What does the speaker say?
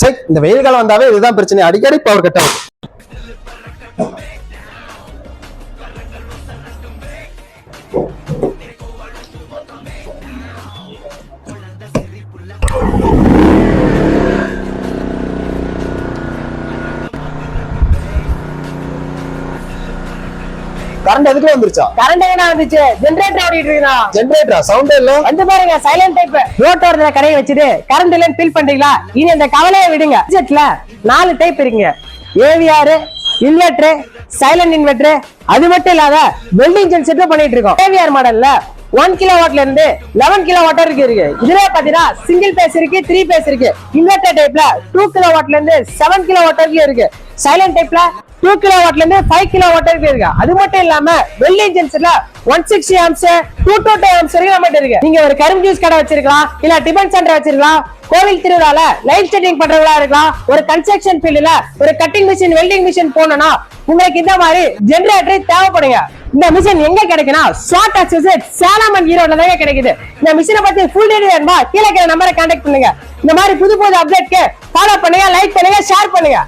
சரி, இந்த வெயில் காலம் வந்தாவே இதுதான் பிரச்சனை, அடிக்கடி பவர் கட் ஆகும். கரண்ட் எதுக்குள்ள வந்துருச்சா? கரண்ட் என்ன வந்துச்சு? ஜெனரேட்டர் ஓடிட்டு இருக்கா? ஜெனரேட்டரா? சவுண்டே இல்ல. வந்து பாருங்க, சைலண்ட் டைப். ரோட்டோரத்துல கடையை வச்சுட்டு கரண்ட் இல்லன்னு ஃபீல் பண்றீங்களா? இனி அந்த கவலையை விடுங்க. பட்ஜெட்ல 4 டைப் இருக்குங்க. AVR, inverter, silent inverter. அது மட்டும் இல்லாத வெல்டிங் ஜென்செட் பண்ணிட்டு இருக்கோம். ஏவிஆர் மாடல்ல 1 கிலோவாட்ல இருந்து 11 கிலோவாட் இருக்கு. இதுல பாத்தீங்கன்னா சிங்கிள் பேஸ் இருக்கு, 3 பேஸ் இருக்கு. இன்வெர்டர் டைப்ல 2 கிலோவாட்ல இருந்து 7 கிலோவாட் இருக்கு. சைலண்ட் டைப்ல 2 கிலோவாட்ல இருந்து 5 கிலோவாட் இருக்கு. அது மட்டும் இல்லாம வெல்டிங் ஜென்செட்ல 160 ஆம்ஸ் 222 ஆம்ஸ் வரைக்கும் நம்மகிட்ட இருக்கு. நீங்க ஒரு கரும்பு ஜூஸ் கடை வச்சிருக்கலாம், இல்ல டிபன் சென்டர் வச்சிருக்கலாம், கோவில் திருவிழால லைட் செட்டிங் பண்றவங்களா இருக்கலாம், ஒரு கன்ஸ்ட்ரக்ஷன் ஃபீல்ட்ல ஒரு கட்டிங் மிஷின், வெல்டிங் மிஷின் போனோம்னா உங்களுக்கு இந்த மாதிரி ஜெனரேட்டர் தேவைப்படுங்க. இந்த மிஷின் எங்க கிடைக்குன்னா ஸ்வாட் அக்சஸ் சேலம் அண்ட் ஈரோட்ல தான் கிடைக்குது. இந்த மிஷினை பத்தி ஃபுல் டீடைல் வேணுமா கீழே நம்பரை கான்டாக்ட் பண்ணுங்க. இந்த மாதிரி புது புது அப்டேட்க்கு ஃபாலோ பண்ணுங்க, லைக் பண்ணுங்க, ஷேர் பண்ணுங்க.